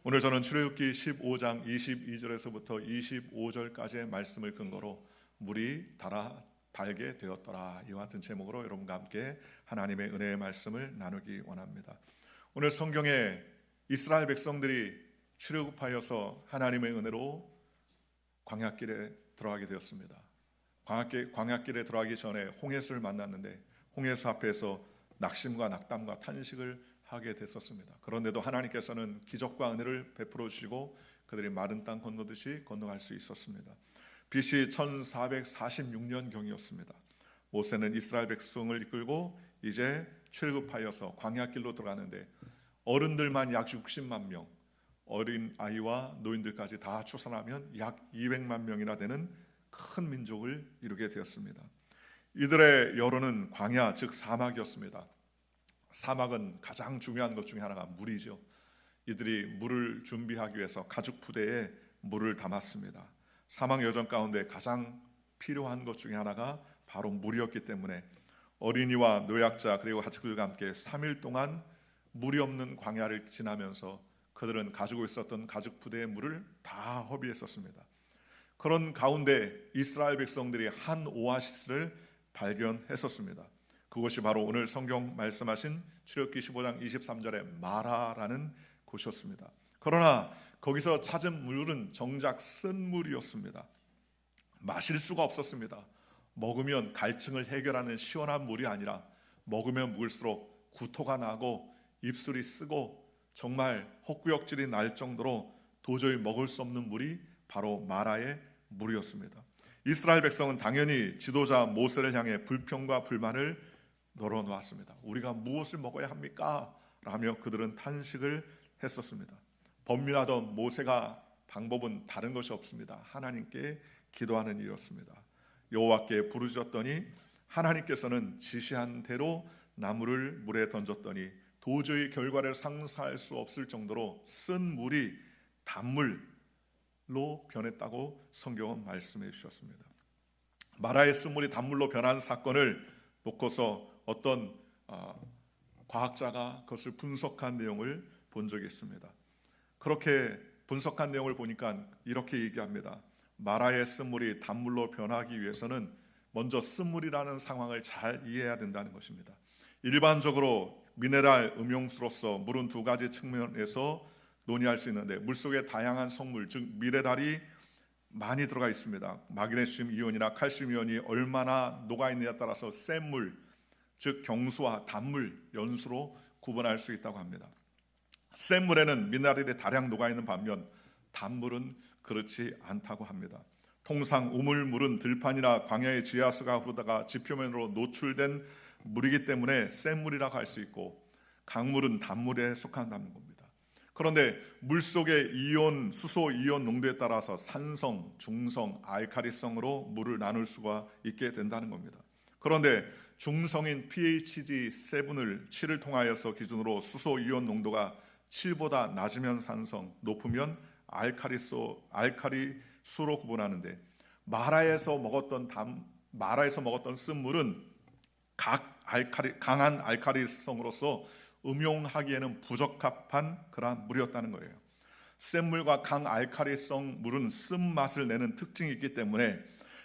오늘 저는 출애굽기 15장 22절에서부터 25절까지의 말씀을 근거로 물이 달게 되었더라, 이와 같은 제목으로 여러분과 함께 하나님의 은혜의 말씀을 나누기 원합니다. 오늘 성경에 이스라엘 백성들이 출애굽하여서 하나님의 은혜로 광야길에 들어가게 되었습니다. 광야길에 들어가기 전에 홍해수를 만났는데 홍해수 앞에서 낙심과 낙담과 탄식을 하게 됐었습니다. 그런데도 하나님께서는 기적과 은혜를 베풀어 주시고 그들이 마른 땅 건너듯이 건너갈 수 있었습니다. BC 1446년경이었습니다. 모세는 이스라엘 백성을 이끌고 이제 출애굽하여서 광야길로 들어가는데 어른들만 약 60만 명, 어린 아이와 노인들까지 다 추산하면 약 200만 명이나 되는 큰 민족을 이루게 되었습니다. 이들의 여론은 광야, 즉 사막이었습니다. 사막은 가장 중요한 것 중에 하나가 물이죠. 이들이 물을 준비하기 위해서 가죽 부대에 물을 담았습니다. 사막 여정 가운데 가장 필요한 것 중에 하나가 바로 물이었기 때문에 어린이와 노약자 그리고 가축들과 함께 3일 동안 물이 없는 광야를 지나면서 그들은 가지고 있었던 가죽 부대의 물을 다 허비했었습니다. 그런 가운데 이스라엘 백성들이 한 오아시스를 발견했었습니다. 그것이 바로 오늘 성경 말씀하신 출애굽기 15장 23절의 마라라는 곳이었습니다. 그러나 거기서 찾은 물은 정작 쓴 물이었습니다. 마실 수가 없었습니다. 먹으면 갈증을 해결하는 시원한 물이 아니라 먹으면 먹을수록 구토가 나고 입술이 쓰고 정말 헛구역질이 날 정도로 도저히 먹을 수 없는 물이 바로 마라의 물이었습니다. 이스라엘 백성은 당연히 지도자 모세를 향해 불평과 불만을 널어놓았습니다. 우리가 무엇을 먹어야 합니까? 라며 그들은 탄식을 했었습니다. 번민하던 모세가 방법은 다른 것이 없습니다. 하나님께 기도하는 일이었습니다. 여호와께 부르짖었더니 하나님께서는 지시한 대로 나무를 물에 던졌더니 도저히 결과를 상상할 수 없을 정도로 쓴 물이 단물로 변했다고 성경은 말씀해 주셨습니다. 마라의 쓴 물이 단물로 변한 사건을 놓고서 어떤 과학자가 그것을 분석한 내용을 본 적이 있습니다. 그렇게 분석한 내용을 보니까 이렇게 얘기합니다. 마라의 쓴물이 단물로 변하기 위해서는 먼저 쓴물이라는 상황을 잘 이해해야 된다는 것입니다. 일반적으로 미네랄 음용수로서 물은 두 가지 측면에서 논의할 수 있는데 물속에 다양한 성물, 즉 미네랄이 많이 들어가 있습니다. 마그네슘 이온이나 칼슘 이온이 얼마나 녹아있느냐에 따라서 센 물, 즉 경수와 단물, 연수로 구분할 수 있다고 합니다. 센 물에는 미네랄이 다량 녹아있는 반면 단물은 그렇지 않다고 합니다. 통상 우물물은 들판이나 광야의 지하수가 흐르다가 지표면으로 노출된 물이기 때문에 센 물이라고 할 수 있고 강물은 단물에 속한다는 겁니다. 그런데 물속의 이온, 수소 이온 농도에 따라서 산성, 중성, 알칼리성으로 물을 나눌 수가 있게 된다는 겁니다. 그런데 중성인 pH-7을 7을 통하여서 기준으로 수소 이온 농도가 7보다 낮으면 산성, 높으면 알칼리수로 구분하는데 마라에서 먹었던 쓴물은 강한 알칼리성으로서 음용하기에는 부적합한 그러한 물이었다는 거예요. 센 물과 강알칼리성 물은 쓴맛을 내는 특징이 있기 때문에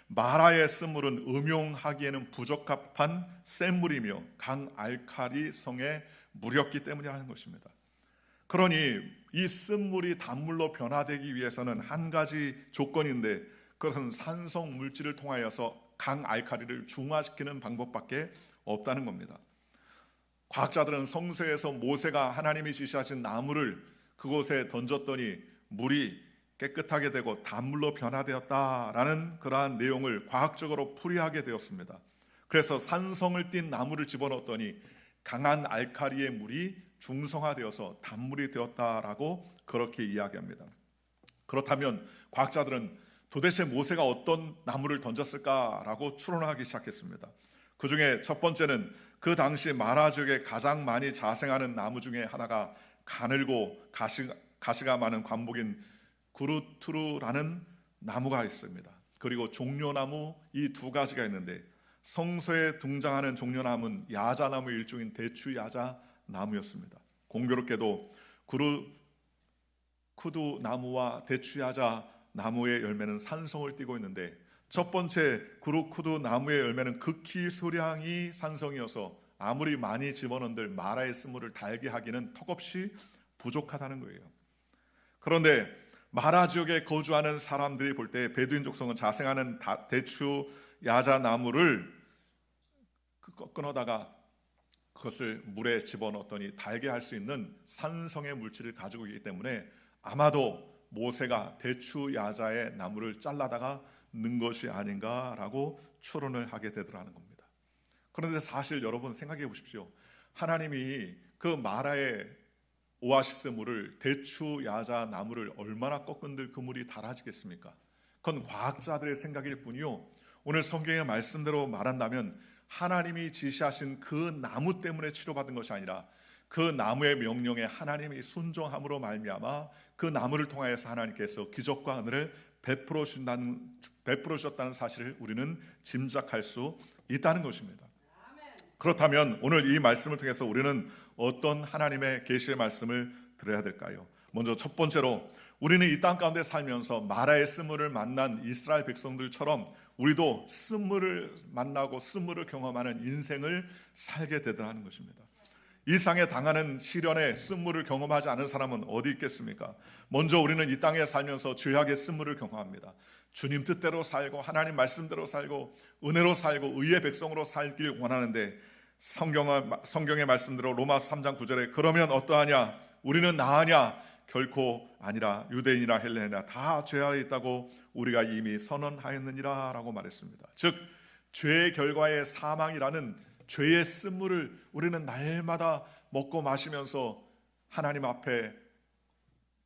마라의 쓴물은 음용하기에는 부적합한 센 물이며 강알칼리성의 물이었기 때문이라는 것입니다. 그러니 이 쓴물이 단물로 변화되기 위해서는 한 가지 조건인데 그것은 산성 물질을 통하여서 강알칼리를 중화시키는 방법밖에 없다는 겁니다. 과학자들은 성서에서 모세가 하나님이 지시하신 나무를 그곳에 던졌더니 물이 깨끗하게 되고 단물로 변화되었다라는 그러한 내용을 과학적으로 풀이하게 되었습니다. 그래서 산성을 띤 나무를 집어넣었더니 강한 알칼리의 물이 중성화되어서 단물이 되었다라고 그렇게 이야기합니다. 그렇다면 과학자들은 도대체 모세가 어떤 나무를 던졌을까라고 추론하기 시작했습니다. 그 중에 첫 번째는 그 당시 마라 지역에 가장 많이 자생하는 나무 중에 하나가 가늘고 가시가 많은 관목인 구루투루라는 나무가 있습니다. 그리고 종려나무 이 두 가지가 있는데 성서에 등장하는 종려나무는 야자나무 일종인 대추야자 나무였습니다. 공교롭게도 쿠두 나무와 대추야자 나무의 열매는 산성을 띠고 있는데, 첫 번째 구루 쿠두 나무의 열매는 극히 소량이 산성이어서 아무리 많이 집어넣은들 마라의 쓴물을 달게 하기는 턱없이 부족하다는 거예요. 그런데 마라 지역에 거주하는 사람들이 볼 때 베두인 족속은 자생하는 대추 야자 나무를 끊어다가 그것을 물에 집어넣었더니 달게 할 수 있는 산성의 물질을 가지고 있기 때문에 아마도 모세가 대추 야자의 나무를 잘라다가 넣은 것이 아닌가라고 추론을 하게 되더라는 겁니다. 그런데 사실 여러분 생각해 보십시오. 하나님이 그 마라의 오아시스 물을 대추 야자 나무를 얼마나 꺾은들 그 물이 달아지겠습니까? 그건 과학자들의 생각일 뿐이요, 오늘 성경의 말씀대로 말한다면 하나님이 지시하신 그 나무 때문에 치료받은 것이 아니라 그 나무의 명령에 하나님이 순종함으로 말미암아 그 나무를 통하여서 하나님께서 기적과 은혜를 베풀어 주셨다는 사실을 우리는 짐작할 수 있다는 것입니다. 그렇다면 오늘 이 말씀을 통해서 우리는 어떤 하나님의 계시의 말씀을 들어야 될까요? 먼저 첫 번째로, 우리는 이 땅 가운데 살면서 마라의 쓴물을 만난 이스라엘 백성들처럼 우리도 쓴물을 만나고 쓴물을 경험하는 인생을 살게 되더라는 것입니다. 이 땅에 당하는 시련에 쓴물을 경험하지 않은 사람은 어디 있겠습니까? 먼저 우리는 이 땅에 살면서 죄악의 쓴물을 경험합니다. 주님 뜻대로 살고 하나님 말씀대로 살고 은혜로 살고 의의 백성으로 살길 원하는데, 성경의 말씀대로 로마서 3장 9절에 그러면 어떠하냐? 우리는 나으냐? 결코 아니라 유대인이나 헬레인이나 다 죄 아래 있다고 우리가 이미 선언하였느니라 라고 말했습니다. 즉 죄의 결과의 사망이라는 죄의 쓴물을 우리는 날마다 먹고 마시면서 하나님 앞에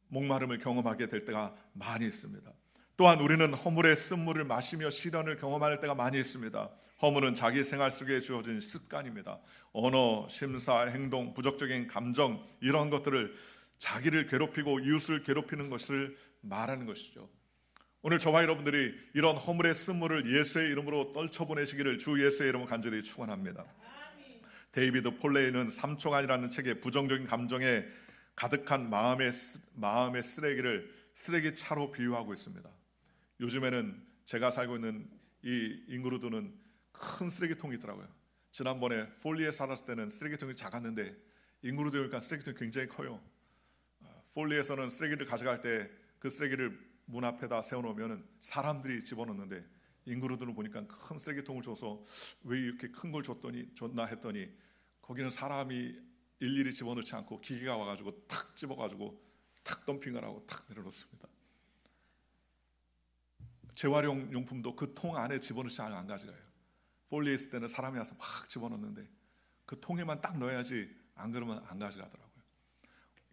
목마름을 경험하게 될 때가 많이 있습니다. 또한 우리는 허물의 쓴물을 마시며 시련을 경험할 때가 많이 있습니다. 허물은 자기 생활 속에 주어진 습관입니다. 언어, 심사, 행동, 부정적인 감정, 이런 것들을 자기를 괴롭히고 이웃을 괴롭히는 것을 말하는 것이죠. 오늘 저와 여러분들이 이런 허물의 쓴물을 예수의 이름으로 떨쳐보내시기를 주 예수의 이름으로 간절히 축원합니다. 데이비드 폴레이는 삼초간이라는 책에 부정적인 감정에 가득한 마음의 쓰레기를 쓰레기차로 비유하고 있습니다. 요즘에는 제가 살고 있는 이 잉그루드는 큰 쓰레기통이 있더라고요. 지난번에 폴리에 살았을 때는 쓰레기통이 작았는데 잉그루드에 오니까 쓰레기통이 굉장히 커요. 폴리에서는 쓰레기를 가져갈 때 그 쓰레기를 문 앞에다 세워놓으면 사람들이 집어넣는데, 잉그루드는 보니까 큰 쓰레기통을 줘서 왜 이렇게 큰 걸 줬나 했더니 거기는 사람이 일일이 집어넣지 않고 기계가 와가지고 탁 집어가지고 탁 덤핑을 하고 탁 내려놓습니다. 재활용 용품도 그 통 안에 집어넣지 않으면 안 가져가요. 폴리에 있을 때는 사람이 와서 막 집어넣는데 그 통에만 딱 넣어야지, 안 그러면 안 가져가더라고요.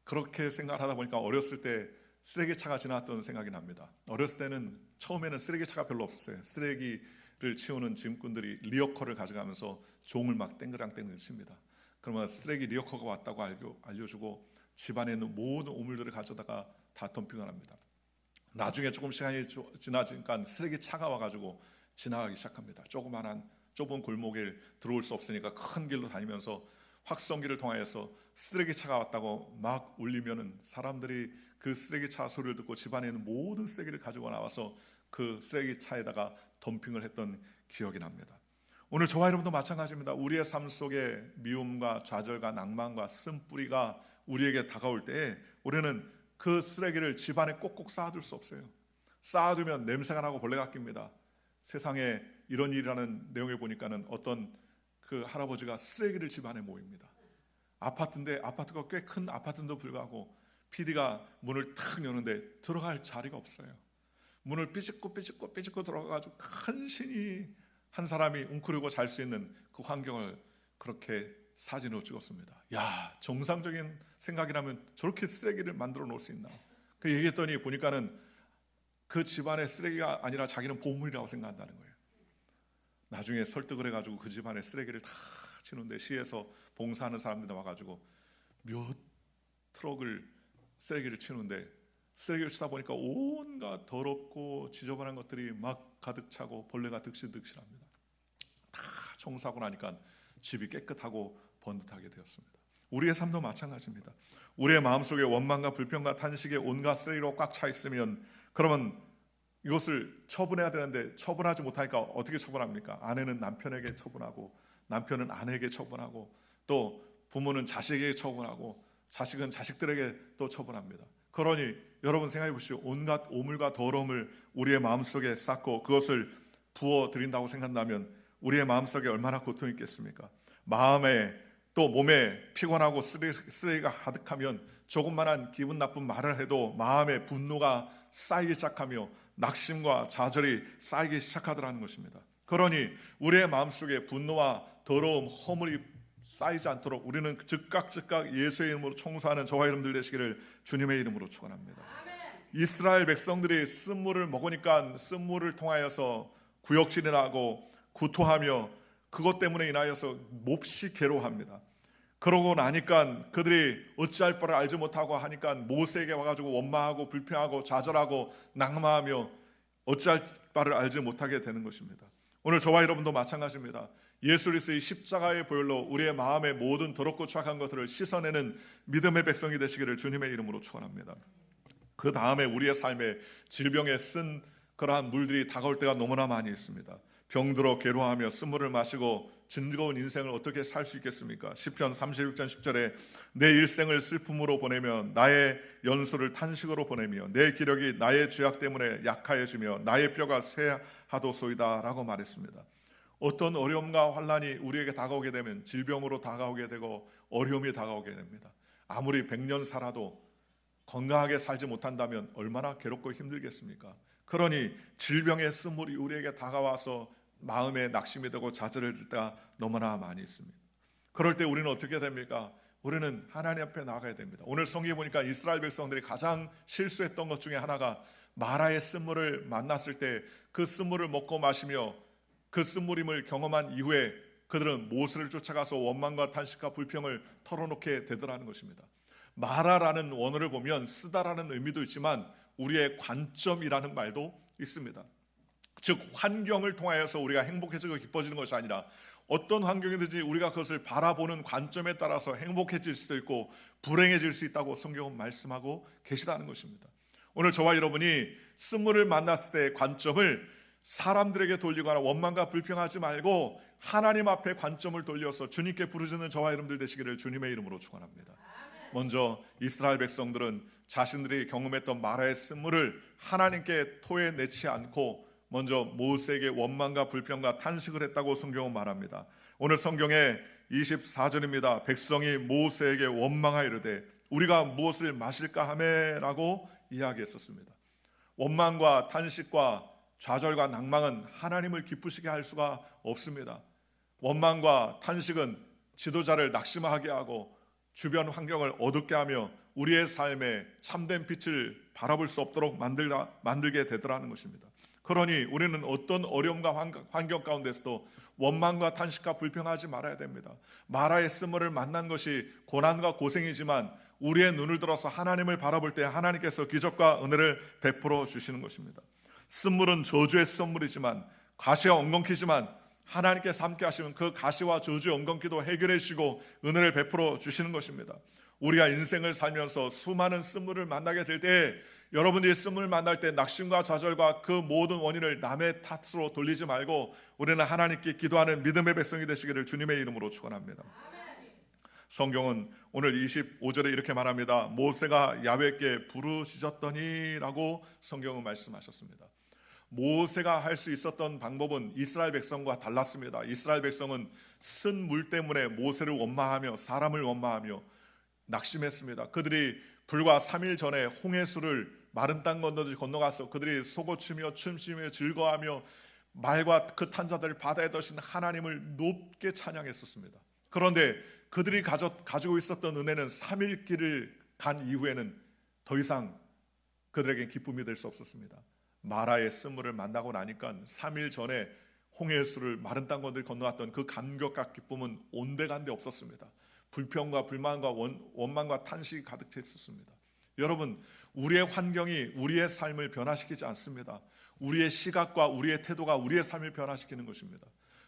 그렇게 생각하다 보니까 어렸을 때 쓰레기차가 지나왔던 생각이 납니다. 어렸을 때는 처음에는 쓰레기차가 별로 없었어요. 쓰레기를 치우는 짐꾼들이 리어커를 가져가면서 종을 막 땡그랑땡글 칩니다. 그러면 쓰레기 리어커가 왔다고 알려주고 집안에 있는 모든 오물들을 가져다가 다 덤핑을 합니다. 나중에 조금 시간이 지나니까 쓰레기차가 와가지고 지나가기 시작합니다. 조그만한 좁은 골목에 들어올 수 없으니까 큰 길로 다니면서 확성기를 통하여서 쓰레기차가 왔다고 막 울리면은 사람들이 그 쓰레기차 소리를 듣고 집안에 있는 모든 쓰레기를 가지고 나와서 그 쓰레기차에다가 덤핑을 했던 기억이 납니다. 오늘 저와 여러분도 마찬가지입니다. 우리의 삶 속에 미움과 좌절과 낭만과 쓴뿌리가 우리에게 다가올 때에 우리는 그 쓰레기를 집안에 꼭꼭 쌓아둘 수 없어요. 쌓아두면 냄새가 나고 벌레가 낍니다. 세상에 이런 일이라는 내용을 보니까는 어떤 그 할아버지가 쓰레기를 집안에 모입니다. 아파트인데 아파트가 꽤 큰 아파트인데도 불구하고 PD가 문을 탁 여는데 들어갈 자리가 없어요. 문을 삐집고 들어가가지고 간신히 한 사람이 웅크리고 잘 수 있는 그 환경을 그렇게 사진으로 찍었습니다. 야, 정상적인 생각이라면 저렇게 쓰레기를 만들어 놓을 수 있나? 그 얘기했더니 보니까는 그 집안의 쓰레기가 아니라 자기는 보물이라고 생각한다는 거예요. 나중에 설득을 해가지고 그 집안에 쓰레기를 다 치는데 시에서 봉사하는 사람들이 와가지고 몇 트럭을 쓰레기를 치는데 쓰레기를 치다 보니까 온갖 더럽고 지저분한 것들이 막 가득 차고 벌레가 득실득실합니다. 다 청소하고 나니까 집이 깨끗하고 번듯하게 되었습니다. 우리의 삶도 마찬가지입니다. 우리의 마음속에 원망과 불평과 탄식의 온갖 쓰레기로 꽉 차 있으면 그러면 이것을 처분해야 되는데 처분하지 못하니까 어떻게 처분합니까? 아내는 남편에게 처분하고, 남편은 아내에게 처분하고, 또 부모는 자식에게 처분하고, 자식은 자식들에게 또 처분합니다. 그러니 여러분 생각해 보십시오. 온갖 오물과 더러움을 우리의 마음속에 쌓고 그것을 부어드린다고 생각한다면 우리의 마음속에 얼마나 고통이 있겠습니까? 마음에 또 몸에 피곤하고 쓰레기가 가득하면 조금만한 기분 나쁜 말을 해도 마음에 분노가 쌓이기 시작하며 낙심과 좌절이 쌓이기 시작하더라는 것입니다. 그러니 우리의 마음속에 분노와 더러움, 허물이 쌓이지 않도록 우리는 즉각 예수의 이름으로 청소하는 저와 여러분들 되시기를 주님의 이름으로 축원합니다. 이스라엘 백성들이 쓴물을 먹으니까 쓴물을 통하여서 구역질이 나고 구토하며 그것 때문에 인하여서 몹시 괴로워합니다. 그러고 나니까 그들이 어찌할 바를 알지 못하고 하니까 모세에게 와가지고 원망하고 불평하고 좌절하고 낙마하며 어찌할 바를 알지 못하게 되는 것입니다. 오늘 저와 여러분도 마찬가지입니다. 예수 그리스도의 십자가의 보혈로 우리의 마음의 모든 더럽고 추악한 것들을 씻어내는 믿음의 백성이 되시기를 주님의 이름으로 축원합니다. 그 다음에 우리의 삶에 질병에 쓴 그러한 물들이 다가올 때가 너무나 많이 있습니다. 병들어 괴로워하며 쓴물을 마시고 즐거운 인생을 어떻게 살 수 있겠습니까? 시편 36편 10절에 내 일생을 슬픔으로 보내며 나의 연수를 탄식으로 보내며 내 기력이 나의 죄악 때문에 약하여지며 나의 뼈가 쇠하도소이다 라고 말했습니다. 어떤 어려움과 환난이 우리에게 다가오게 되면 질병으로 다가오게 되고 어려움이 다가오게 됩니다. 아무리 100년 살아도 건강하게 살지 못한다면 얼마나 괴롭고 힘들겠습니까? 그러니 질병의 쓴물이 우리에게 다가와서 마음에 낙심이 되고 좌절을 들 때가 너무나 많이 있습니다. 그럴 때 우리는 어떻게 됩니까? 우리는 하나님 앞에 나가야 됩니다. 오늘 성경에 보니까 이스라엘 백성들이 가장 실수했던 것 중에 하나가 마라의 쓴물을 만났을 때 그 쓴물을 먹고 마시며 그 쓴물임을 경험한 이후에 그들은 모세를 쫓아가서 원망과 탄식과 불평을 털어놓게 되더라는 것입니다. 마라라는 원어를 보면 쓰다라는 의미도 있지만 우리의 관점이라는 말도 있습니다. 즉 환경을 통하여서 우리가 행복해지고 기뻐지는 것이 아니라 어떤 환경이든지 우리가 그것을 바라보는 관점에 따라서 행복해질 수도 있고 불행해질 수 있다고 성경은 말씀하고 계시다는 것입니다. 오늘 저와 여러분이 쓴물을 만났을 때의 관점을 사람들에게 돌리거나 원망과 불평하지 말고 하나님 앞에 관점을 돌려서 주님께 부르짖는 저와 여러분들 되시기를 주님의 이름으로 축원합니다. 먼저 이스라엘 백성들은 자신들이 경험했던 마라의 쓴물을 하나님께 토해내지 않고 먼저 모세에게 원망과 불평과 탄식을 했다고 성경은 말합니다. 오늘 성경의 24절입니다. 백성이 모세에게 원망하이르되 우리가 무엇을 마실까 하매라고 이야기했었습니다. 원망과 탄식과 좌절과 낭망은 하나님을 기쁘시게 할 수가 없습니다. 원망과 탄식은 지도자를 낙심하게 하고 주변 환경을 어둡게 하며 우리의 삶에 참된 빛을 바라볼 수 없도록 만들게 되더라는 것입니다. 그러니 우리는 어떤 어려움과 환경 가운데서도 원망과 탄식과 불평하지 말아야 됩니다. 마라의 쓴물을 만난 것이 고난과 고생이지만 우리의 눈을 들어서 하나님을 바라볼 때 하나님께서 기적과 은혜를 베풀어 주시는 것입니다. 쓴물은 저주의 선물이지만 가시와 엉겅퀴지만 하나님께서 함께 하시면 그 가시와 저주의 엉겅퀴도 해결해 주시고 은혜를 베풀어 주시는 것입니다. 우리가 인생을 살면서 수많은 쓴물을 만나게 될 때 여러분들이 쓴물을 만날 때 낙심과 좌절과 그 모든 원인을 남의 탓으로 돌리지 말고 우리는 하나님께 기도하는 믿음의 백성이 되시기를 주님의 이름으로 축원합니다. 성경은 오늘 25절에 이렇게 말합니다. 모세가 야훼께 부르짖었더니 라고 성경은 말씀하셨습니다. 모세가 할 수 있었던 방법은 이스라엘 백성과 달랐습니다. 이스라엘 백성은 쓴 물 때문에 모세를 원망하며 사람을 원망하며 낙심했습니다. 그들이 불과 3일 전에 홍해수를 마른 땅 건너가서 그들이 소고치며 춤추며 즐거워하며 말과 그 탄자들 바다에 더신 하나님을 높게 찬양했었습니다. 그런데 그들이 가지고 있었던 은혜는 3일 길을 간 이후에는 더 이상 그들에게 기쁨이 될 수 없었습니다. 마라의 쓴물을 만나고 나니까 3일 전에 홍해수를 마른 땅 건너갔던 그 감격과 기쁨은 온데간데 없었습니다. 불평과 불만과 원망과 탄식이 가득했었습니다. 여러분, 우리의 환경이 우리의 삶을 변화시키지 않습니다. 우리의 시각과 우리의 태도가 우리의 삶을 변화시키는 것입니다.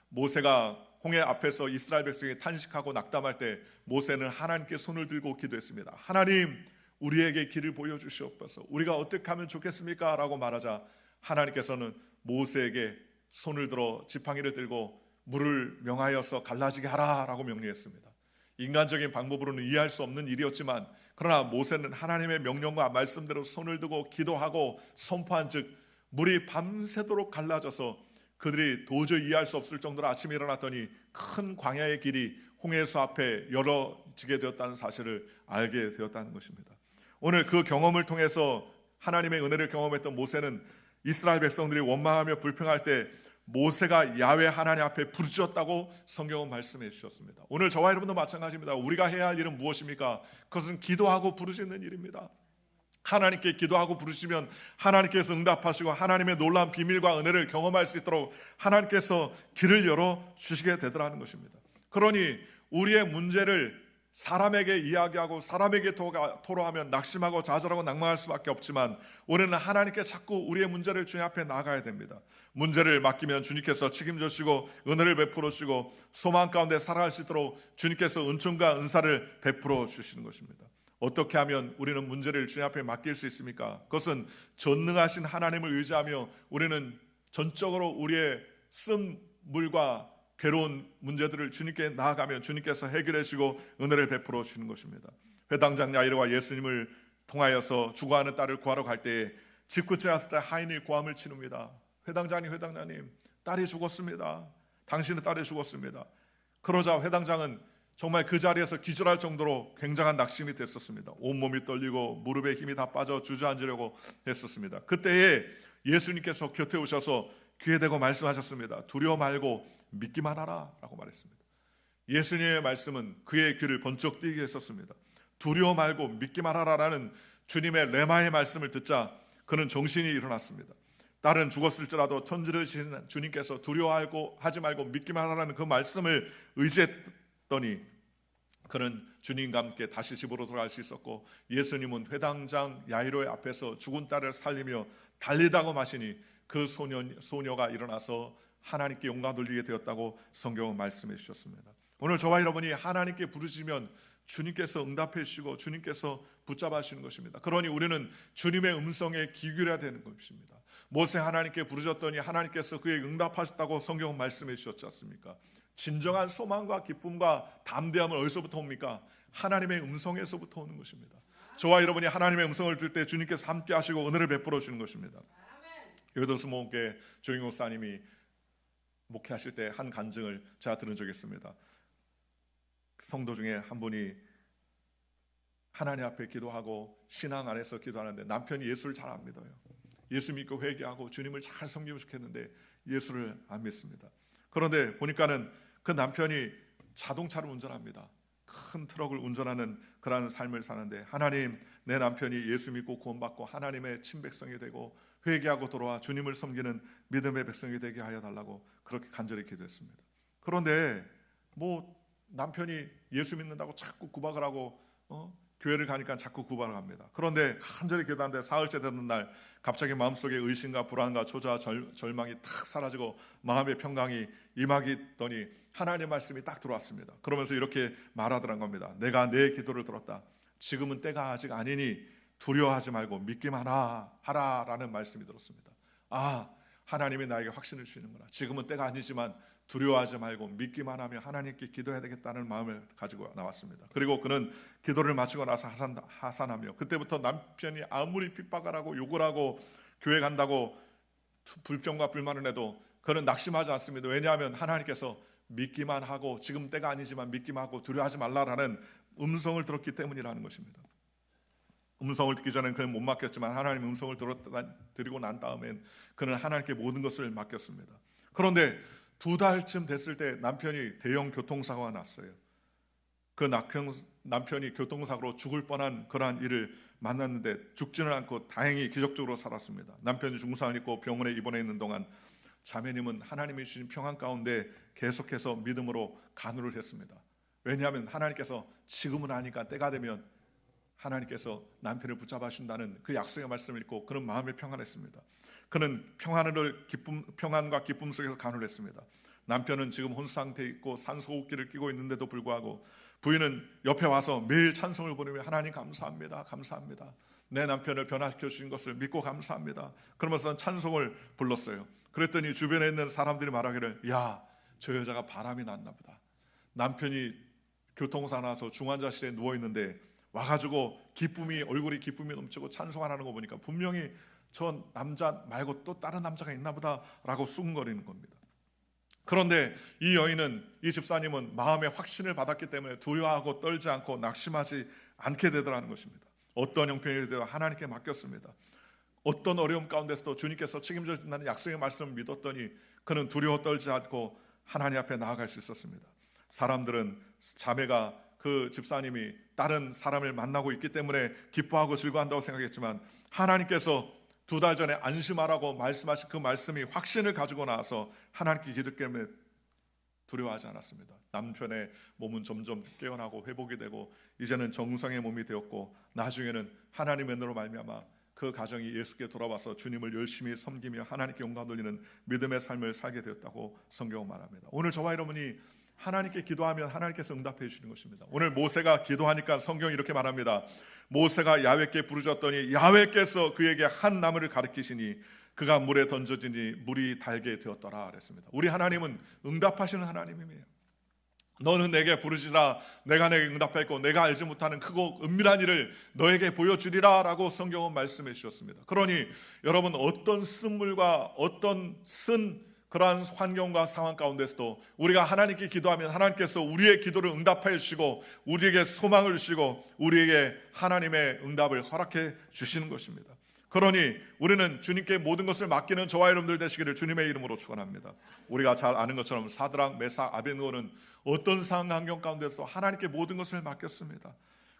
모세가 홍해 앞에서 이스라엘 백성이 탄식하고 낙담할 때 모세는 하나님께 손을 들고 기도했습니다. 하나님, 우리에게 길을 보여주시옵소서. 우리가 어떻게 하면 좋겠습니까? 라고 말하자 하나님께서는 모세에게 손을 들어 지팡이를 들고 물을 명하여서 갈라지게 하라 라고 명령했습니다. 인간적인 방법으로는 이해할 수 없는 일이었지만, 그러나 모세는 하나님의 명령과 말씀대로 손을 들고 기도하고 선포한 즉 물이 밤새도록 갈라져서 그들이 도저히 이해할 수 없을 정도로 아침에 일어났더니 큰 광야의 길이 홍해수 앞에 열어지게 되었다는 사실을 알게 되었다는 것입니다. 오늘 그 경험을 통해서 하나님의 은혜를 경험했던 모세는 이스라엘 백성들이 원망하며 불평할 때 모세가 야훼 하나님 앞에 부르짖었다고 성경은 말씀해 주셨습니다. 오늘 저와 여러분도 마찬가지입니다. 우리가 해야 할 일은 무엇입니까? 그것은 기도하고 부르짖는 일입니다. 하나님께 기도하고 부르시면 하나님께서 응답하시고 하나님의 놀라운 비밀과 은혜를 경험할 수 있도록 하나님께서 길을 열어주시게 되더라는 것입니다. 그러니 우리의 문제를 사람에게 이야기하고 사람에게 토로하면 낙심하고 좌절하고 낭망할 수밖에 없지만, 우리는 하나님께 자꾸 우리의 문제를 주님 앞에 나가야 됩니다. 문제를 맡기면 주님께서 책임져 주시고 은혜를 베풀어 주시고 소망 가운데 살아갈 수 있도록 주님께서 은총과 은사를 베풀어 주시는 것입니다. 어떻게 하면 우리는 문제를 주님 앞에 맡길 수 있습니까? 그것은 전능하신 하나님을 의지하며 우리는 전적으로 우리의 쓴 물과 괴로운 문제들을 주님께 나아가면 주님께서 해결해 주시고 은혜를 베풀어 주시는 것입니다. 회당장 야이로와 예수님을 통하여서 죽어가는 딸을 구하러 갈 때에 집 끝에 왔을 때 하인이 고함을 치릅니다. 회당장님, 딸이 죽었습니다. 당신의 딸이 죽었습니다. 그러자 회당장은 정말 그 자리에서 기절할 정도로 굉장한 낙심이 됐었습니다. 온몸이 떨리고 무릎에 힘이 다 빠져 주저앉으려고 했었습니다. 그때에 예수님께서 곁에 오셔서 귀에 대고 말씀하셨습니다. 두려워 말고 믿기만 하라 라고 말했습니다. 예수님의 말씀은 그의 귀를 번쩍 뜨게 했었습니다. 두려워 말고 믿기만 하라라는 주님의 레마의 말씀을 듣자 그는 정신이 일어났습니다. 딸은 죽었을지라도 천지를 지신 주님께서 두려워하지 말고 믿기만 하라는 그 말씀을 의지했더니 그는 주님과 함께 다시 집으로 돌아갈 수 있었고, 예수님은 회당장 야이로의 앞에서 죽은 딸을 살리며 달리다고 마시니 그 소녀가 일어나서 하나님께 영광 돌리게 되었다고 성경은 말씀해 주셨습니다. 오늘 저와 여러분이 하나님께 부르시면 주님께서 응답해 주시고 주님께서 붙잡아 주시는 것입니다. 그러니 우리는 주님의 음성에 귀 기울여야 되는 것입니다. 모세 하나님께 부르셨더니 하나님께서 그에게 응답하셨다고 성경은 말씀해 주셨지 않습니까? 진정한 소망과 기쁨과 담대함은 어디서부터 옵니까? 하나님의 음성에서부터 오는 것입니다. 저와 여러분이 하나님의 음성을 들 때 주님께서 함께 하시고 은혜를 베풀어 주시는 것입니다. 여도수 목회 조영 목사님이 목회하실 때 한 간증을 제가 들은 적이 있습니다. 성도 중에 한 분이 하나님 앞에 기도하고 신앙 안에서 기도하는데 남편이 예수를 잘 안 믿어요. 예수 믿고 회개하고 주님을 잘 섬기면 좋겠는데 예수를 안 믿습니다. 그런데 보니까는 그 남편이 자동차를 운전합니다. 큰 트럭을 운전하는 그런 삶을 사는데, 하나님, 내 남편이 예수 믿고 구원받고 하나님의 친백성이 되고 회개하고 돌아와 주님을 섬기는 믿음의 백성이 되게 하여 달라고 그렇게 간절히 기도했습니다. 그런데 남편이 예수 믿는다고 자꾸 구박을 하고 교회를 가니까 자꾸 구박을 합니다. 그런데 간절히 기도하는데 사흘째 되는 날 갑자기 마음속에 의심과 불안과 초조와 절망이 탁 사라지고 마음의 평강이 임하더니 하나님의 말씀이 딱 들어왔습니다. 그러면서 이렇게 말하더란 겁니다. 내가 내 기도를 들었다. 지금은 때가 아직 아니니 두려워하지 말고 믿기만 하라라는 말씀이 들었습니다. 하나님이 나에게 확신을 주시는구나. 지금은 때가 아니지만 두려워하지 말고 믿기만 하며 하나님께 기도해야 되겠다는 마음을 가지고 나왔습니다. 그리고 그는 기도를 마치고 나서 하산하며, 그때부터 남편이 아무리 핍박을 하고 욕을 하고 교회 간다고 불평과 불만을 해도 그는 낙심하지 않습니다. 왜냐하면 하나님께서 믿기만 하고 지금 때가 아니지만 믿기만 하고 두려워하지 말라라는 음성을 들었기 때문이라는 것입니다. 음성을 듣기 전에는 그는 못 맡겼지만 하나님 음성을 드리고 난 다음엔 그는 하나님께 모든 것을 맡겼습니다. 그런데 2달쯤 됐을 때 남편이 대형 교통사고가 났어요. 그 남편이 교통사고로 죽을 뻔한 그러한 일을 만났는데 죽지는 않고 다행히 기적적으로 살았습니다. 남편이 중상을 입고 병원에 입원해 있는 동안 자매님은 하나님이 주신 평안 가운데 계속해서 믿음으로 간구를 했습니다. 왜냐하면 하나님께서 지금은 아니까 때가 되면 하나님께서 남편을 붙잡아 주신다는 그 약속의 말씀을 읽고 그는 마음에 평안했습니다. 그는 평안과 기쁨 속에서 간구를 했습니다. 남편은 지금 혼수 상태에 있고 산소호흡기를 끼고 있는데도 불구하고 부인은 옆에 와서 매일 찬송을 부르며 하나님 감사합니다, 감사합니다. 내 남편을 변화시켜 주신 것을 믿고 감사합니다. 그러면서 찬송을 불렀어요. 그랬더니 주변에 있는 사람들이 말하기를, 야, 저 여자가 바람이 났나 보다. 남편이 교통사 나서 중환자실에 누워있는데 와가지고 얼굴이 기쁨이 넘치고 찬송하는 거 보니까 분명히 저 남자 말고 또 다른 남자가 있나 보다라고 수군거리는 겁니다. 그런데 이 집사님은 마음의 확신을 받았기 때문에 두려워하고 떨지 않고 낙심하지 않게 되더라는 것입니다. 어떤 형편이 되어 하나님께 맡겼습니다. 어떤 어려움 가운데서도 주님께서 책임져 준다는 약속의 말씀을 믿었더니 그는 두려워 떨지 않고 하나님 앞에 나아갈 수 있었습니다. 사람들은 자매가 그 집사님이 다른 사람을 만나고 있기 때문에 기뻐하고 즐거워한다고 생각했지만 하나님께서 2달 전에 안심하라고 말씀하신 그 말씀이 확신을 가지고 나서 하나님께 기도했기 때문에 두려워하지 않았습니다. 남편의 몸은 점점 깨어나고 회복이 되고 이제는 정상의 몸이 되었고 나중에는 하나님의 은혜로 말미암아 그 가정이 예수께 돌아와서 주님을 열심히 섬기며 하나님께 영광 돌리는 믿음의 삶을 살게 되었다고 성경은 말합니다. 오늘 저와 여러분이 하나님께 기도하면 하나님께서 응답해 주시는 것입니다. 오늘 모세가 기도하니까 성경이 이렇게 말합니다. 모세가 야훼께 부르짖었더니 야훼께서 그에게 한 나무를 가리키시니 그가 물에 던져지니 물이 달게 되었더라 그랬습니다. 우리 하나님은 응답하시는 하나님이에요. 너는 내게 부르짖으라 내가 내게 응답했고 내가 알지 못하는 크고 은밀한 일을 너에게 보여주리라 라고 성경은 말씀해 주셨습니다. 그러니 여러분 어떤 쓴물과 어떤 그러한 환경과 상황 가운데서도 우리가 하나님께 기도하면 하나님께서 우리의 기도를 응답하여 주시고 우리에게 소망을 주시고 우리에게 하나님의 응답을 허락해 주시는 것입니다. 그러니 우리는 주님께 모든 것을 맡기는 저와 여러분들 되시기를 주님의 이름으로 축원합니다. 우리가 잘 아는 것처럼 사드락, 메삭, 아벳네고는 어떤 상황 환경 가운데서 하나님께 모든 것을 맡겼습니다.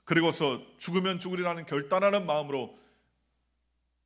그리고서 죽으면 죽으리라는 결단하는 마음으로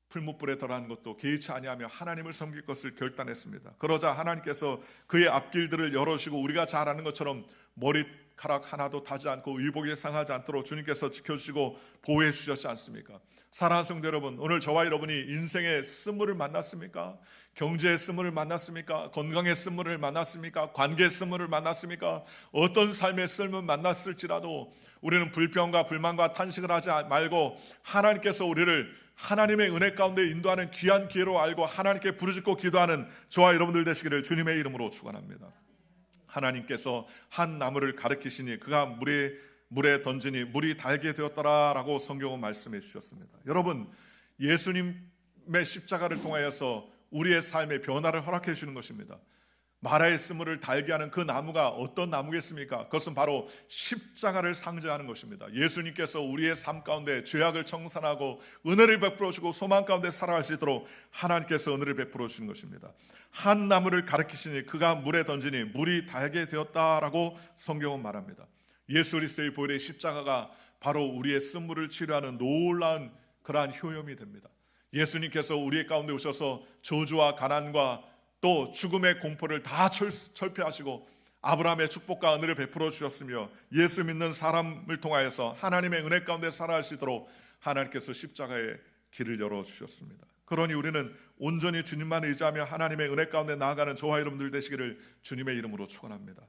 풀무불에 덜하는 것도 개의치 아니하며 하나님을 섬길 것을 결단했습니다. 그러자 하나님께서 그의 앞길들을 열어주시고 우리가 잘 아는 것처럼 머리카락 하나도 타지 않고 의복이 상하지 않도록 주님께서 지켜주시고 보호해 주셨지 않습니까? 사랑하는 성도 여러분, 오늘 저와 여러분이 인생의 쓴물을 만났습니까? 경제의 쓴물을 만났습니까? 건강의 쓴물을 만났습니까? 관계의 쓴물을 만났습니까? 어떤 삶의 쓴물을 만났을지라도 우리는 불평과 불만과 탄식을 하지 말고 하나님께서 우리를 하나님의 은혜 가운데 인도하는 귀한 기회로 알고 하나님께 부르짖고 기도하는 저와 여러분들 되시기를 주님의 이름으로 축원합니다. 하나님께서 한 나무를 가리키시니 그가 물에 던지니 물이 달게 되었더라라고 성경은 말씀해 주셨습니다. 여러분, 예수님의 십자가를 통하여서 우리의 삶의 변화를 허락해 주시는 것입니다. 마라의 쓴물을 달게 하는 그 나무가 어떤 나무겠습니까? 그것은 바로 십자가를 상징하는 것입니다. 예수님께서 우리의 삶 가운데 죄악을 청산하고 은혜를 베풀어 주고 소망 가운데 살아갈 수 있도록 하나님께서 은혜를 베풀어 주시는 것입니다. 한 나무를 가리키시니 그가 물에 던지니 물이 달게 되었다라고 성경은 말합니다. 예수 그리스도의 보혈의 십자가가 바로 우리의 쓴물을 치료하는 놀라운 그러한 효염이 됩니다. 예수님께서 우리 가운데 오셔서 저주와 가난과 또 죽음의 공포를 다 철폐하시고 아브라함의 축복과 은혜를 베풀어 주셨으며 예수 믿는 사람을 통하여서 하나님의 은혜 가운데 살아갈 수 있도록 하나님께서 십자가의 길을 열어주셨습니다. 그러니 우리는 온전히 주님만 의지하며 하나님의 은혜 가운데 나아가는 저와 여러분들 되시기를 주님의 이름으로 축원합니다.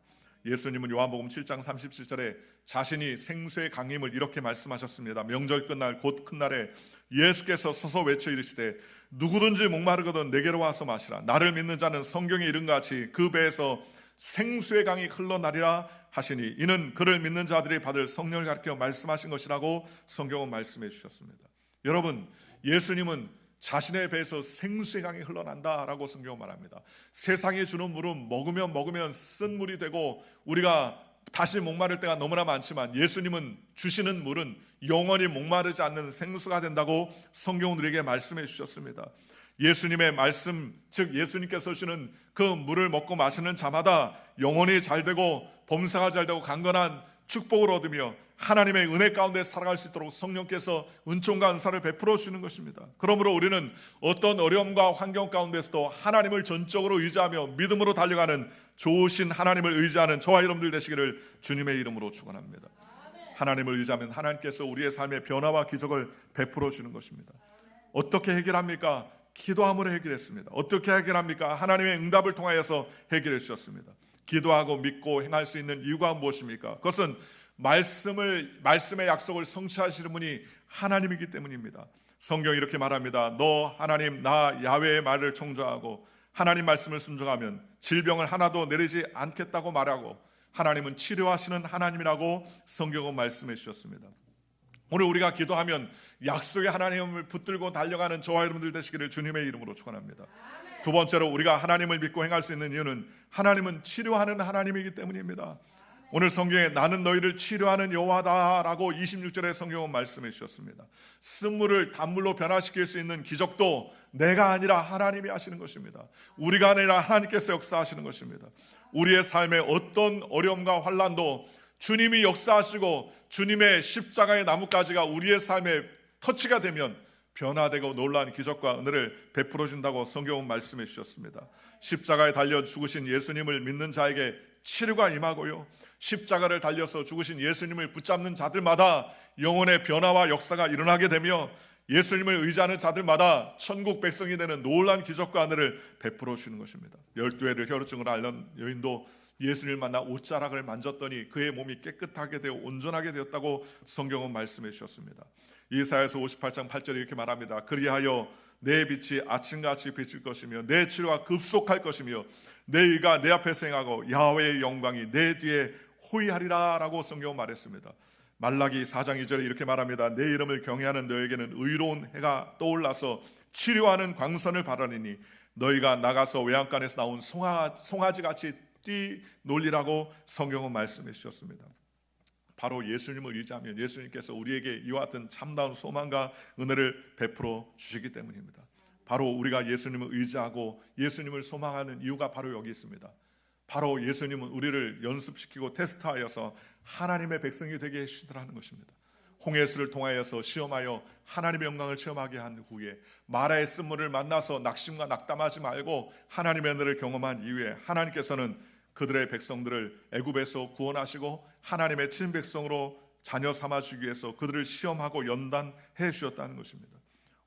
예수님은 요한복음 7장 37절에 자신이 생수의 강림을 이렇게 말씀하셨습니다. 명절 끝날 곧 큰 날에 예수께서 서서 외쳐 이르시되 누구든지 목마르거든 내게로 와서 마시라. 나를 믿는 자는 성경에 이른 같이 그 배에서 생수의 강이 흘러나리라 하시니 이는 그를 믿는 자들이 받을 성령을 가리켜 말씀하신 것이라고 성경은 말씀해 주셨습니다. 여러분, 예수님은 자신의 배에서 생수의 강이 흘러난다라고 성경은 말합니다. 세상이 주는 물은 먹으면 쓴 물이 되고 우리가 다시 목마를 때가 너무나 많지만 예수님은 주시는 물은 영원히 목마르지 않는 생수가 된다고 성경은 우리에게 말씀해 주셨습니다. 예수님의 말씀, 즉 예수님께서 주시는 그 물을 먹고 마시는 자마다 영원히 잘되고 범사가 잘되고 강건한 축복을 얻으며 하나님의 은혜 가운데 살아갈 수 있도록 성령께서 은총과 은사를 베풀어 주는 것입니다. 그러므로 우리는 어떤 어려움과 환경 가운데서도 하나님을 전적으로 의지하며 믿음으로 달려가는 좋으신 하나님을 의지하는 저와 여러분들 되시기를 주님의 이름으로 축원합니다. 하나님을 의지하면 하나님께서 우리의 삶의 변화와 기적을 베풀어 주는 것입니다. 어떻게 해결합니까? 기도함으로 해결했습니다. 어떻게 해결합니까? 하나님의 응답을 통하여서 해결해 주셨습니다. 기도하고 믿고 행할 수 있는 이유가 무엇입니까? 그것은 말씀의 약속을 성취하시는 분이 하나님이기 때문입니다. 성경이 이렇게 말합니다. 너 하나님 나 야훼의 말을 청조하고 하나님 말씀을 순종하면 질병을 하나도 내리지 않겠다고 말하고 하나님은 치료하시는 하나님이라고 성경은 말씀해 주셨습니다. 오늘 우리가 기도하면 약속의 하나님을 붙들고 달려가는 저와 여러분들 되시기를 주님의 이름으로 축원합니다. 두 번째로 우리가 하나님을 믿고 행할 수 있는 이유는 하나님은 치료하는 하나님이기 때문입니다. 오늘 성경에 나는 너희를 치료하는 여호와다라고 26절에 성경은 말씀해 주셨습니다. 쓴물을 단물로 변화시킬 수 있는 기적도 내가 아니라 하나님이 하시는 것입니다. 우리가 아니라 하나님께서 역사하시는 것입니다. 우리의 삶에 어떤 어려움과 환난도 주님이 역사하시고 주님의 십자가의 나뭇가지가 우리의 삶에 터치가 되면 변화되고 놀라운 기적과 은혜를 베풀어 준다고 성경은 말씀해 주셨습니다. 십자가에 달려 죽으신 예수님을 믿는 자에게 치료가 임하고요, 십자가를 달려서 죽으신 예수님을 붙잡는 자들마다 영혼의 변화와 역사가 일어나게 되며 예수님을 의지하는 자들마다 천국 백성이 되는 놀라운 기적과 은혜를 베풀어 주는 것입니다. 12회를 혈루증을 앓는 여인도 예수님을 만나 옷자락을 만졌더니 그의 몸이 깨끗하게 되어 온전하게 되었다고 성경은 말씀해 주셨습니다. 이사야서 58장 8절에 이렇게 말합니다. 그리하여 내 빛이 아침같이 비칠 것이며 내 치료가 급속할 것이며 내 의가 내 앞에서 행하고 야훼의 영광이 내 뒤에 호위하리라 라고 성경은 말했습니다. 말라기 4장 2절에 이렇게 말합니다. 내 이름을 경외하는 너에게는 의로운 해가 떠올라서 치료하는 광선을 바라리니 너희가 나가서 외양간에서 나온 송아지같이 뛰놀리라고 성경은 말씀해 주셨습니다. 바로 예수님을 의지하면 예수님께서 우리에게 이와 같은 참다운 소망과 은혜를 베풀어 주시기 때문입니다. 바로 우리가 예수님을 의지하고 예수님을 소망하는 이유가 바로 여기 있습니다. 바로 예수님은 우리를 연습시키고 테스트하여서 하나님의 백성이 되게 해주시더라는 것입니다. 홍해수를 통하여서 시험하여 하나님의 영광을 체험하게 한 후에 마라의 쓴물을 만나서 낙심과 낙담하지 말고 하나님의 은혜를 경험한 이후에 하나님께서는 그들의 백성들을 애굽에서 구원하시고 하나님의 친백성으로 자녀 삼아주기 위해서 그들을 시험하고 연단해 주셨다는 것입니다.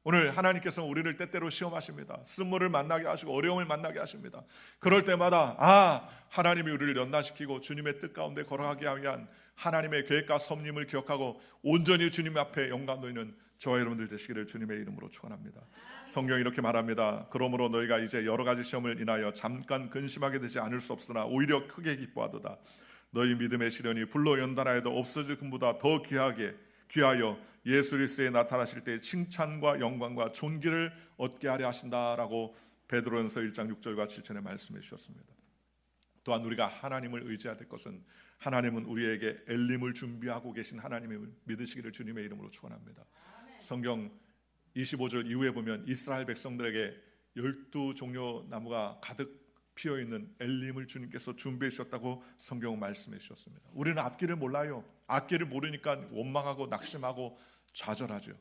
오늘 하나님께서는 우리를 때때로 시험하십니다. 쓴물을 만나게 하시고 어려움을 만나게 하십니다. 그럴 때마다 하나님이 우리를 연단시키고 주님의 뜻 가운데 걸어가게 위한 하나님의 계획과 섭림을 기억하고 온전히 주님 앞에 영광 돌리는 저와 여러분들 되시기를 주님의 이름으로 축원합니다. 성경이 이렇게 말합니다. 그러므로 너희가 이제 여러 가지 시험을 인하여 잠깐 근심하게 되지 않을 수 없으나 오히려 크게 기뻐하도다. 너희 믿음의 시련이 불로 연단하여도 없어질 금보다 더 귀하여 예수 그리스도에 나타나실 때 칭찬과 영광과 존귀를 얻게 하려 하신다라고 베드로전서 1장 6절과 7절에 말씀해 주셨습니다. 또한 우리가 하나님을 의지해야 될 것은 하나님은 우리에게 엘림을 준비하고 계신 하나님을 믿으시기를 주님의 이름으로 축원합니다. 성경 25절 이후에 보면 이스라엘 백성들에게 12종려 나무가 가득 피어있는 엘림을 주님께서 준비해 주셨다고 성경은 말씀해 주셨습니다. 우리는 앞길을 몰라요. 앞길을 모르니까 원망하고 낙심하고 좌절하죠.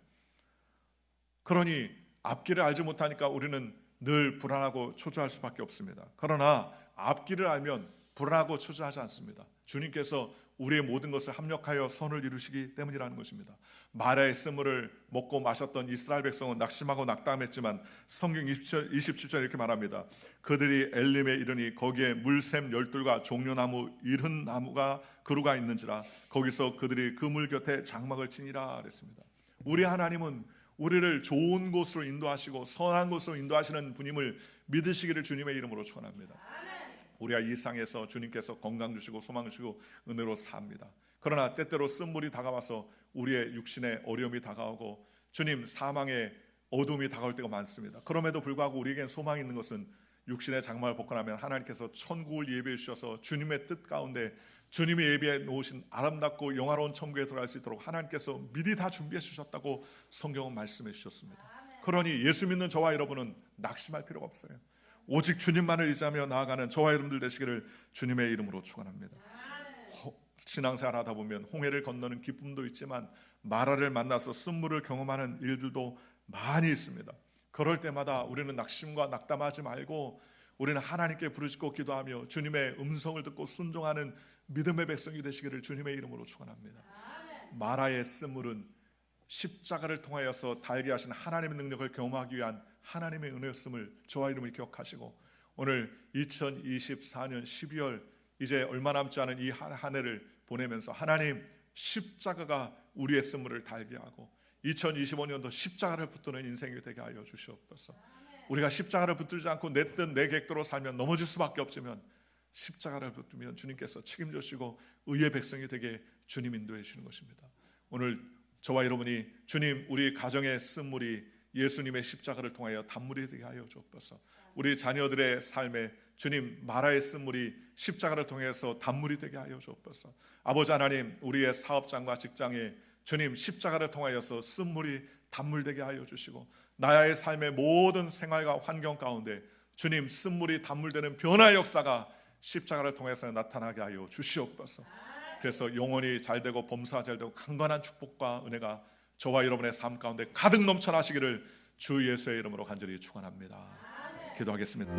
그러니 앞길을 알지 못하니까 우리는 늘 불안하고 초조할 수밖에 없습니다. 그러나 앞길을 알면 불안하고 초조하지 않습니다. 주님께서 우리의 모든 것을 합력하여 선을 이루시기 때문이라는 것입니다. 마라의 쓴물을 먹고 마셨던 이스라엘 백성은 낙심하고 낙담했지만 성경 27절 이렇게 말합니다. 그들이 엘림에 이르니 거기에 물샘 12과 종려나무 70나무가 그루가 있는지라 거기서 그들이 그 물 곁에 장막을 치니라 그랬습니다. 우리 하나님은 우리를 좋은 곳으로 인도하시고 선한 곳으로 인도하시는 분임을 믿으시기를 주님의 이름으로 축원합니다. 우리가 이 세상에서 주님께서 건강 주시고 소망 주시고 은혜로 삽니다. 그러나 때때로 쓴물이 다가와서 우리의 육신의 어려움이 다가오고 주님 사망의 어둠이 다가올 때가 많습니다. 그럼에도 불구하고 우리에겐 소망이 있는 것은 육신의 장막을 벗고나면 하나님께서 천국을 예비해 주셔서 주님의 뜻 가운데 주님이 예비해 놓으신 아름답고 영화로운 천국에 들어갈 수 있도록 하나님께서 미리 다 준비해 주셨다고 성경은 말씀해 주셨습니다. 그러니 예수 믿는 저와 여러분은 낙심할 필요가 없어요. 오직 주님만을 의지하며 나아가는 저와 여러분들 되시기를 주님의 이름으로 축원합니다. 신앙생활 하다 보면 홍해를 건너는 기쁨도 있지만 마라를 만나서 쓴물을 경험하는 일들도 많이 있습니다. 그럴 때마다 우리는 낙심과 낙담하지 말고 우리는 하나님께 부르짖고 기도하며 주님의 음성을 듣고 순종하는 믿음의 백성이 되시기를 주님의 이름으로 축원합니다. 마라의 쓴물은 십자가를 통하여서 달게 하신 하나님의 능력을 경험하기 위한 하나님의 은혜였음을 저와 여러분이 기억하시고 오늘 2024년 12월 이제 얼마 남지 않은 이 한 해를 보내면서 하나님 십자가가 우리의 쓴물을 달게 하고 2025년도 십자가를 붙드는 인생이 되게 하여 주시옵소서. 우리가 십자가를 붙들지 않고 내 뜻 내 객도로 살면 넘어질 수밖에 없지만 십자가를 붙들면 주님께서 책임져 주시고 의의 백성이 되게 주님 인도해 주시는 것입니다. 오늘 저와 여러분이 주님 우리 가정의 쓴물이 예수님의 십자가를 통하여 단물이 되게 하여 주옵소서. 우리 자녀들의 삶에 주님 마라의 쓴물이 십자가를 통해서 단물이 되게 하여 주옵소서. 아버지 하나님 우리의 사업장과 직장에 주님 십자가를 통하여서 쓴물이 단물되게 하여 주시고 나의 삶의 모든 생활과 환경 가운데 주님 쓴물이 단물되는 변화의 역사가 십자가를 통해서 나타나게 하여 주시옵소서. 그래서 영혼이 잘되고 범사가 잘되고 강건한 축복과 은혜가 저와 여러분의 삶 가운데 가득 넘쳐나시기를 주 예수의 이름으로 간절히 축원합니다. 기도하겠습니다.